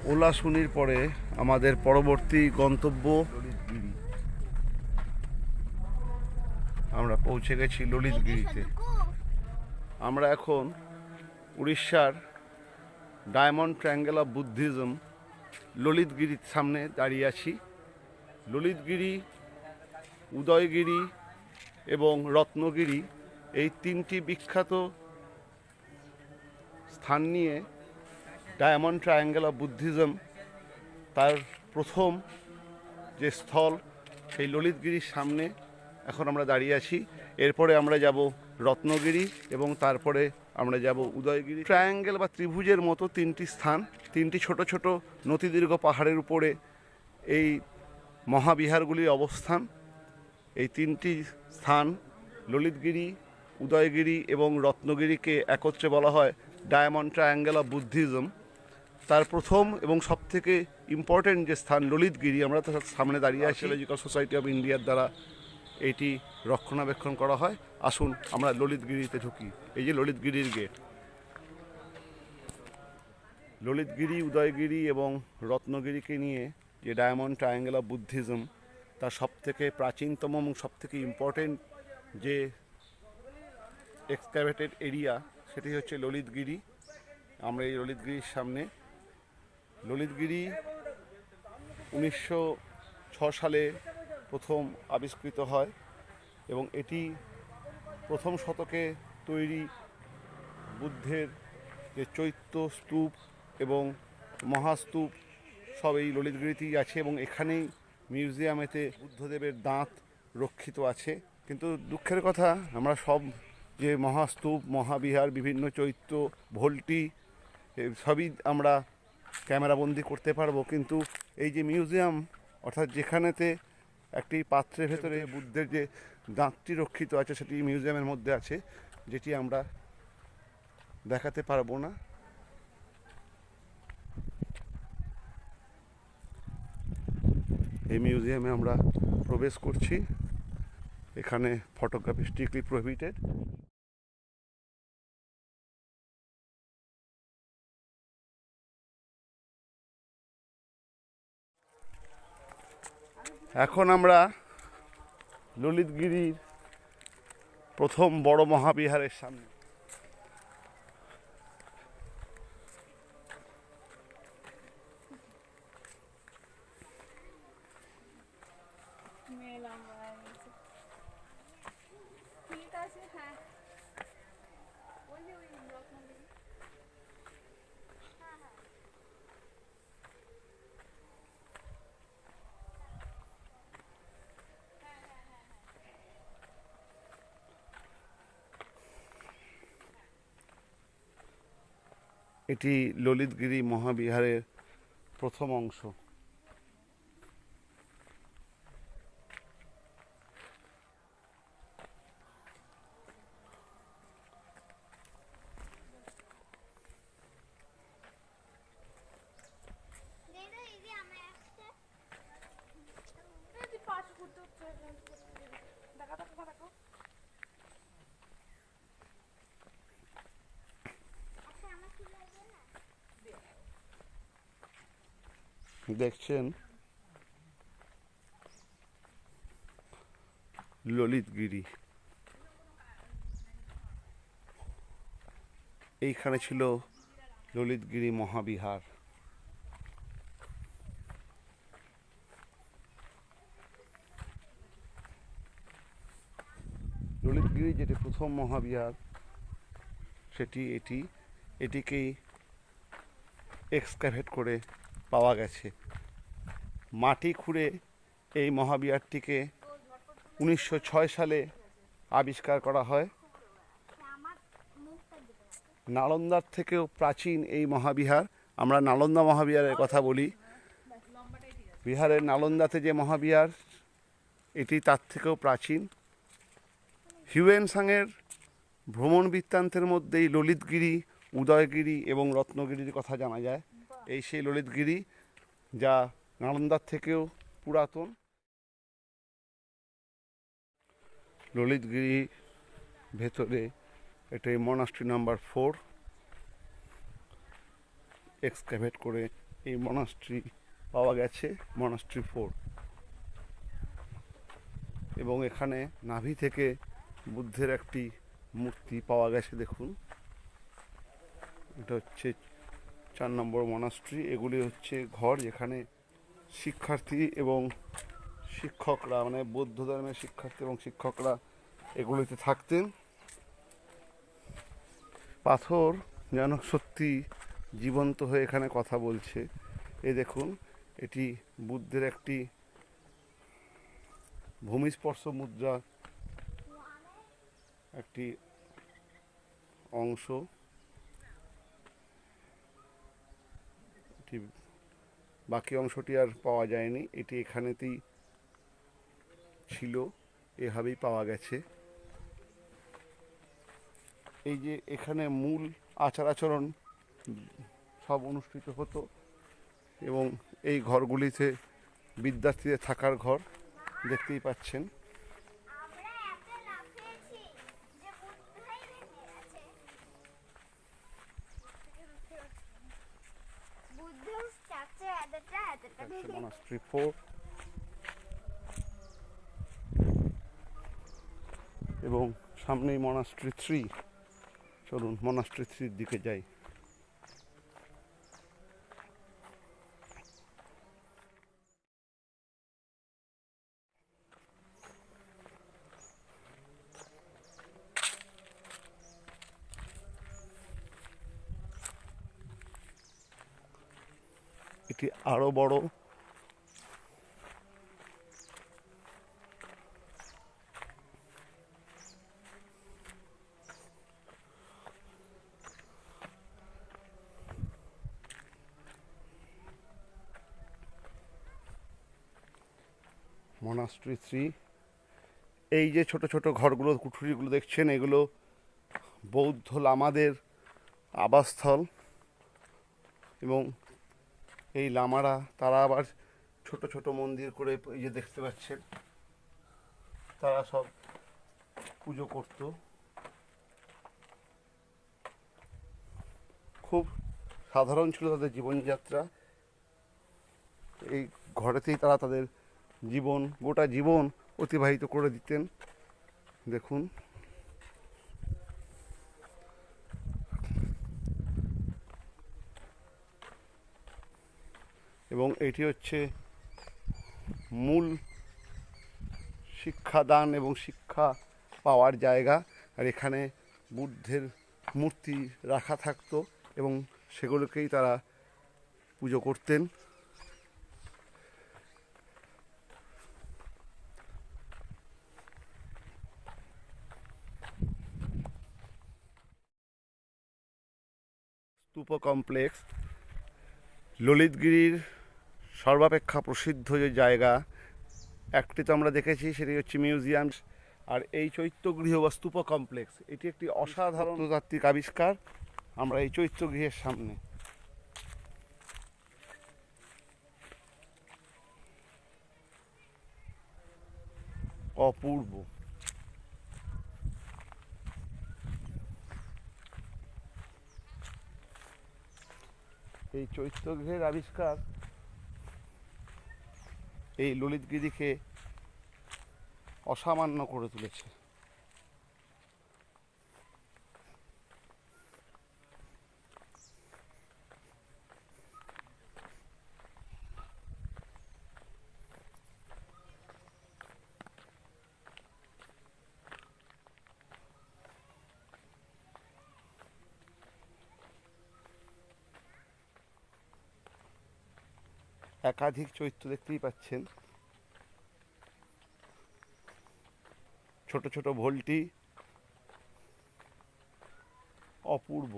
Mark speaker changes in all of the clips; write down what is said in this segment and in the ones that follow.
Speaker 1: ওলাশুনির পরে আমাদের পরবর্তী গন্তব্য ললিতগিরি। আমরা পৌঁছে গেছি ললিতগিরিতে। আমরা এখন উড়িষ্যার ডায়মন্ড ট্রায়াঙ্গেল অফ বুদ্ধিজম ললিতগিরির সামনে দাঁড়িয়ে আছি। ললিতগিরি, উদয়গিরি এবং রত্নগিরি এই তিনটি বিখ্যাত স্থান নিয়ে ডায়মন্ড ট্রায়াঙ্গেল অফ বুদ্ধিজম তার প্রথম যে স্থল সেই ললিতগিরির সামনে এখন আমরা দাঁড়িয়ে আছি। এরপরে আমরা যাব রত্নগিরি এবং তারপরে আমরা যাব উদয়গিরি। ট্রায়াঙ্গেল বা ত্রিভুজের মতো তিনটি স্থান, তিনটি ছোট ছোট নতিদীর্ঘ পাহাড়ের উপরে এই মহাবিহারগুলির অবস্থান। এই তিনটি স্থান ললিতগিরি, উদয়গিরি এবং রত্নগিরিকে একত্রে বলা হয় ডায়মন্ড ট্রায়াঙ্গেল অফ বুদ্ধিজম। তার প্রথম এবং সবথেকে ইম্পর্টেন্ট যে স্থান ললিতগিরি, আমরা তার সামনে দাঁড়িয়ে আছি। আর্কিওলজিক্যাল সোসাইটি অফ ইন্ডিয়ার দ্বারা এটি রক্ষণাবেক্ষণ করা হয়। আসুন আমরা ললিতগিরিতে ঢুকি। এই যে ললিতগিরির গেট। ললিতগিরি, উদয়গিরি এবং রত্নগিরিকে নিয়ে যে ডায়মন্ড ট্রায়াঙ্গেল অফ বুদ্ধিজম তার সবথেকে প্রাচীনতম এবং সবথেকে ইম্পর্টেন্ট যে এক্সকাভেটেড এরিয়া সেটি হচ্ছে ললিতগিরি। আমরা এই ললিতগিরির সামনে। ললিতগিরি 1906 সালে প্রথম আবিষ্কৃত হয় এবং এটি প্রথম শতকে তৈরি বুদ্ধের যে চৈত্য স্তূপ এবং মহাস্তূপ সব এই ললিতগিরিতেই আছে এবং এখানেই মিউজিয়ামেতে বুদ্ধদেবের দাঁত রক্ষিত আছে। কিন্তু দুঃখের কথা, আমরা সব যে মহাস্তূপ, মহাবিহার, বিভিন্ন চৈত্য, ভোল্টি সবই আমরা ক্যামেরাবন্দি করতে পারবো, কিন্তু এই যে মিউজিয়াম অর্থাৎ যেখানেতে একটি পাত্রের ভেতরে বুদ্ধের যে দাঁতটি রক্ষিত আছে সেটি মিউজিয়ামের মধ্যে আছে, যেটি আমরা দেখাতে পারবো না। এই মিউজিয়ামে আমরা প্রবেশ করছি। এখানে ফটোগ্রাফি স্ট্রিক্টলি প্রহিবিটেড। এখন আমরা ললিতগিরির প্রথম বড় মহাবিহারের সামনে। এটি ললিতগিরি মহাবিহারের প্রথম অংশ। দেখছেন ললিতগিরি। এইখানে ছিল ললিতগিরি মহাবিহার। ললিতগিরি যেটি প্রথম মহাবিহার সেটি এটিকেই এক্সকাভেট করে পাওয়া গেছে। মাটি খুঁড়ে এই মহাবিহারটিকে 1906 সালে আবিষ্কার করা হয়। নালন্দার থেকেও প্রাচীন এই মহাবিহার। আমরা নালন্দা মহাবিহারের কথা বলি। বিহারের নালন্দাতে যে মহাবিহার এটি তার থেকেও প্রাচীন। হিউয়েনসাংয়ের ভ্রমণ বৃত্তান্তের মধ্যেই ললিতগিরি, উদয়গিরি এবং রত্নগিরির কথা জানা যায়। এই সেই ললিতগিরি যা নালন্দার থেকেও পুরাতন। ললিতগিরি ভেতরে এটাই মনাস্ট্রি নাম্বার 4 এক্সকাভেট করে এই মনাস্ট্রি পাওয়া গেছে, মনাস্ট্রি 4। এবং এখানে নাভি থেকে বুদ্ধের একটি মূর্তি পাওয়া গেছে, দেখুন। এটা হচ্ছে 4 নম্বর মনাস্ট্রি। এগুলি হচ্ছে ঘর যেখানে শিক্ষার্থী এবং শিক্ষকরা, মানে বৌদ্ধ ধর্মের শিক্ষার্থী এবং শিক্ষকরা এগুলিতে থাকতেন। পাথর যেন সত্যি জীবন্ত হয়ে এখানে কথা বলছে। এই দেখুন, এটি বুদ্ধের একটি ভূমিস্পর্শ মুদ্রা, একটি অংশ। এটি বাকি অংশটি আর পাওয়া যায়নি, এটি এখানেতেই ছিল, এভাবেই পাওয়া গেছে। এই যে এখানে মূল আচার আচরণ সব অনুষ্ঠিত হতো, এবং এই ঘরগুলিতে বিদ্যার্থীদের থাকার ঘর, দেখতেই পাচ্ছেন। মনাস্ট্রি 4 এবং সামনেই মনাস্ট্রি 3। চলুন মনাস্ট্রি 3-র দিকে যাই। এটি আরো বড়। মনাস্ট্রি 3। এই যে ছোট ছোট ঘরগুলো, কুঠুরিগুলো দেখছেন, এগুলো বৌদ্ধ লামাদের আবাসস্থল। এবং এই লামারা তারা আবার ছোট ছোট মন্দির করে, এই যে দেখতে পাচ্ছেন, তারা সব পুজো করত। খুব সাধারণ ছিল তাদের জীবনযাত্রা। এই ঘরেতেই তারা তাদের গোটা জীবন অতিবাহিত করে দিতেন, দেখুন। এবং এটি হচ্ছে মূল শিক্ষাদান এবং শিক্ষা পাওয়ার জায়গা। আর এখানে বুদ্ধের মূর্তি রাখা থাকতো এবং সেগুলোকেই তারা পুজো করতেন। স্তূপ কমপ্লেক্স ললিতগিরির সর্বাপেক্ষা প্রসিদ্ধ যে জায়গা, একটি তো আমরা দেখেছি, সেটি হচ্ছে মিউজিয়াম। আর এই চৈত্যগৃহ বা স্তূপ কমপ্লেক্স, এটি একটি অসাধারণ প্রত্নতাত্ত্বিক আবিষ্কার। আমরা এই চৈত্যগৃহের সামনে। অপূর্ব। এই চৈত্যগৃহের আবিষ্কার এই ললিতগিরিকে অসামান্য করে তুলেছে। একাধিক চৈত্য দেখতেই পাচ্ছেন, ছোট ছোট ভোল্টি, অপূর্ব।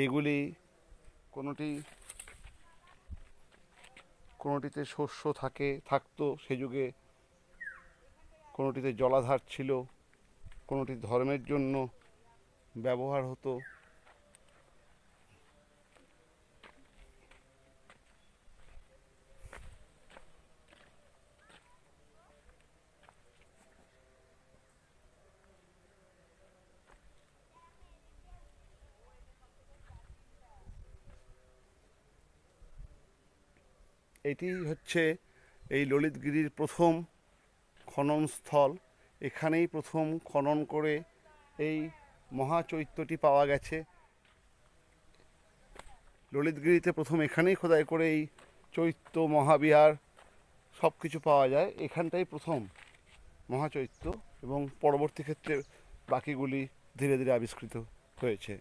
Speaker 1: এইগুলি কোনোটিতে শস্য থাকতো সে যুগে, কোনোটিতে জলাধার ছিল, কোনোটি ধর্মের জন্য ব্যবহার হতো। এটি হচ্ছে এই ললিতগিরির প্রথম খননস্থল। এখানেই প্রথম খনন করে এই মহাচৈত্যটি পাওয়া গেছে। ললিতগিরিতে প্রথম এখানেই খোদাই করে এই চৈত্য মহাবিহার সব কিছু পাওয়া যায়। এখানটাই প্রথম মহাচৈত্য, এবং পরবর্তী ক্ষেত্রে বাকিগুলি ধীরে ধীরে আবিষ্কৃত হয়েছে।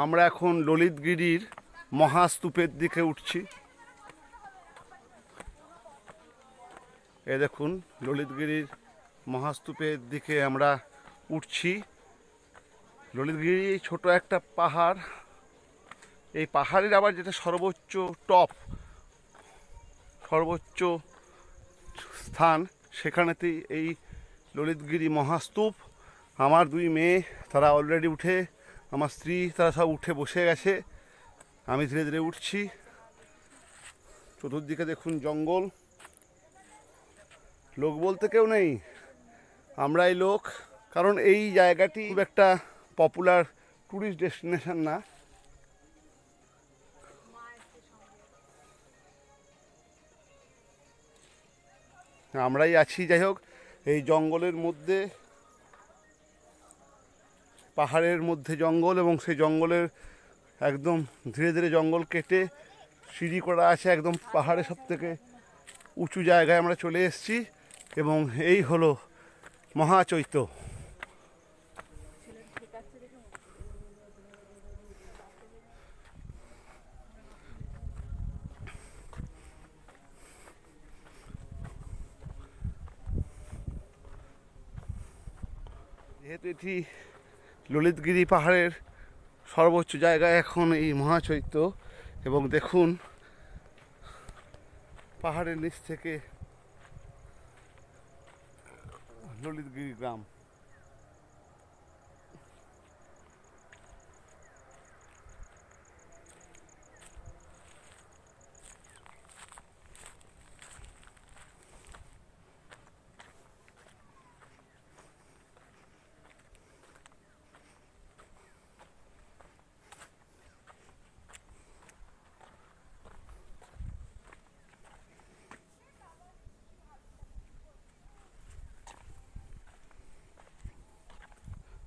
Speaker 1: আমরা এখন ললিতগিরির মহাস্তূপের দিকে উঠছি। এ দেখুন, ললিতগিরির মহাস্তূপের দিকে আমরা উঠছি। ললিতগিরি ছোট একটা পাহাড়। এই পাহাড়ের আবার যেটা সর্বোচ্চ টপ, সর্বোচ্চ স্থান, সেখানেতেই এই ললিতগিরি মহাস্তূপ। আমার দুই মেয়ে তারা অলরেডি উঠে, আমার স্ত্রী তারা সব উঠে বসে গেছে। আমি ধীরে ধীরে উঠছি। চতুর্দিকে দেখুন জঙ্গল, লোক বলতে কেউ নেই, আমরাই লোক। কারণ এই জায়গাটি খুব একটা পপুলার ট্যুরিস্ট ডেস্টিনেশন না। আমরাই আছি। যাই হোক, এই জঙ্গলের মধ্যে, পাহাড়ের মধ্যে জঙ্গল, এবং সেই জঙ্গলের একদম ধীরে ধীরে জঙ্গল কেটে সিঁড়ি করা আছে একদম পাহাড়ের সব থেকে উঁচু জায়গায় আমরা চলে এসেছি। এবং এই হলো মহাচৈত্য। যেহেতু এটি ললিতগিরি পাহাড়ের সর্বোচ্চ জায়গায় এখন এই মহাচৈত্য, এবং দেখুন পাহাড়ের নিচ থেকে ললিতগিরি গ্রাম।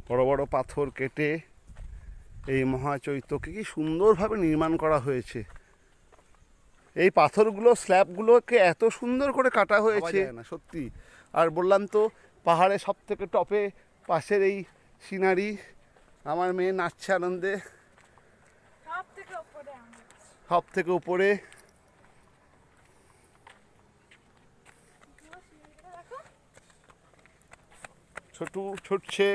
Speaker 1: বড় বড় পাথর কেটে এই মহাচৈত্যকে কি সুন্দরভাবে নির্মাণ করা হয়েছে। এই পাথরগুলো, স্ল্যাবগুলোকে এত সুন্দর করে কাটা হয়েছে না সত্যি। আর বললাম তো, পাহাড়ে সব থেকে টপে পাশের এই সিনারি। আমার মেয়ে নাচছে আনন্দে সব থেকে উপরে। ছোটু ছুটছে।